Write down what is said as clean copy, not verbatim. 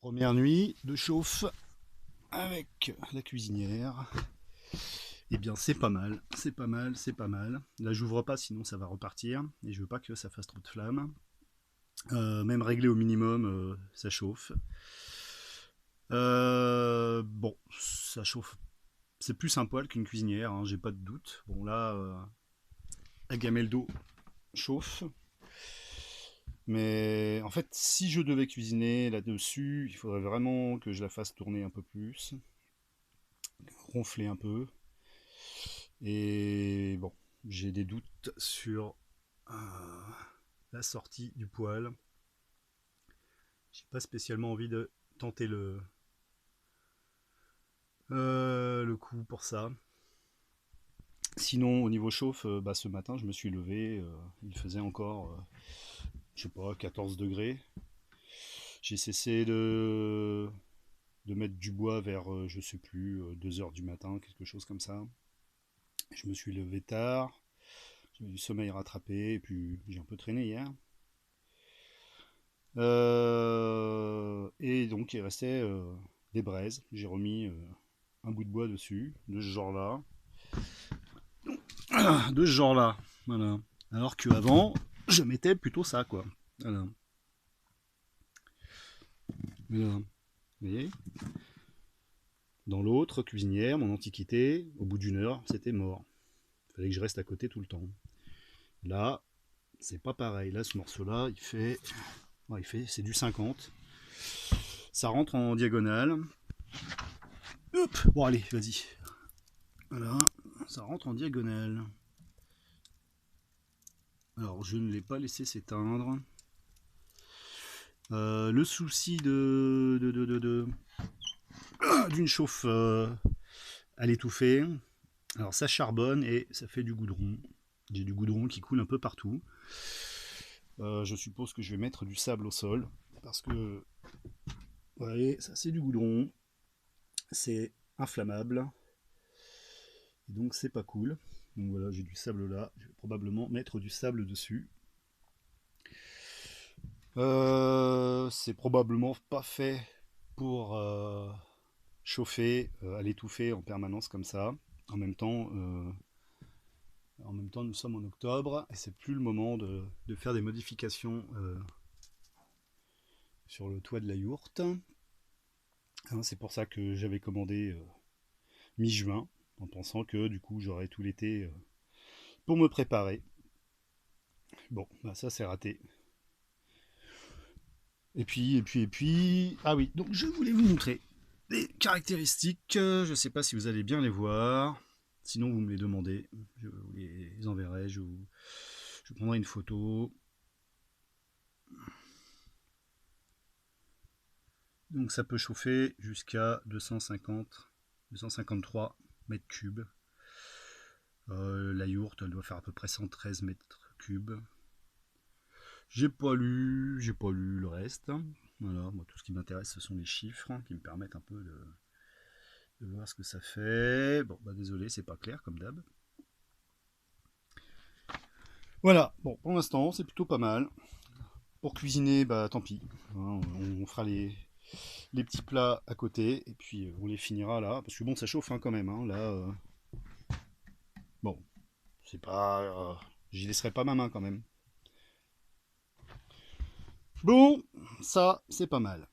Première nuit de chauffe avec la cuisinière. Eh bien c'est pas mal, c'est pas mal, c'est pas mal. Là j'ouvre pas sinon ça va repartir et je veux pas que ça fasse trop de flammes. Même réglé au minimum, ça chauffe. Bon, ça chauffe. C'est plus un poêle qu'une cuisinière, hein, j'ai pas de doute. Bon là, la gamelle d'eau chauffe. Mais en fait, si je devais cuisiner là-dessus, il faudrait vraiment que je la fasse tourner un peu plus, ronfler un peu. Et bon, j'ai des doutes sur la sortie du poêle. J'ai pas spécialement envie de tenter le coup pour ça. Sinon, au niveau chauffe, bah, ce matin, je me suis levé, il faisait encore, je sais pas, 14 degrés. J'ai cessé de mettre du bois vers, je sais plus, 2 heures du matin, quelque chose comme ça. Je me suis levé tard, j'avais du sommeil rattrapé, et puis j'ai un peu traîné hier. Et donc il restait des braises. J'ai remis un bout de bois dessus, de ce genre-là. De ce genre-là. Voilà. Alors qu'avant, je mettais plutôt ça, quoi. Voilà. Voilà. Vous voyez. Dans l'autre cuisinière, mon antiquité, au bout d'une heure, c'était mort. Il fallait que je reste à côté tout le temps. Là, c'est pas pareil. Là, ce morceau-là, c'est du 50. Ça rentre en diagonale. Hop, bon allez, vas-y. Voilà, ça rentre en diagonale. Alors, je ne l'ai pas laissé s'éteindre. Le souci d'une chauffe à l'étouffer. Alors, ça charbonne et ça fait du goudron. J'ai du goudron qui coule un peu partout. Je suppose que je vais mettre du sable au sol parce que, vous voyez, ça c'est du goudron. C'est inflammable. Et donc, c'est pas cool. Donc voilà, j'ai du sable là. Je vais probablement mettre du sable dessus. C'est probablement pas fait pour chauffer, à l'étouffer en permanence comme ça. En même temps, euh, En même temps, nous sommes en octobre et c'est plus le moment de faire des modifications sur le toit de la yourte. Hein, c'est pour ça que j'avais commandé mi-juin, en pensant que du coup j'aurais tout l'été pour me préparer. Bon, bah, ça c'est raté. Ah oui, donc je voulais vous montrer des caractéristiques. Je ne sais pas si vous allez bien les voir. Sinon, vous me les demandez. Je vous les enverrai. Je vous prendrai une photo. Donc, ça peut chauffer jusqu'à 253 mètres cubes. La yourte, elle doit faire à peu près 113 mètres cubes. J'ai pas lu le reste. Voilà, moi, tout ce qui m'intéresse, ce sont les chiffres qui me permettent un peu de voir ce que ça fait. Bon, bah désolé, c'est pas clair comme d'hab. Voilà, bon, pour l'instant, c'est plutôt pas mal. Pour cuisiner, bah tant pis. Hein, on fera les petits plats à côté et puis on les finira là. Parce que bon, ça chauffe hein, quand même. Hein, là, bon, c'est pas. J'y laisserai pas ma main quand même. Bon, ça, c'est pas mal.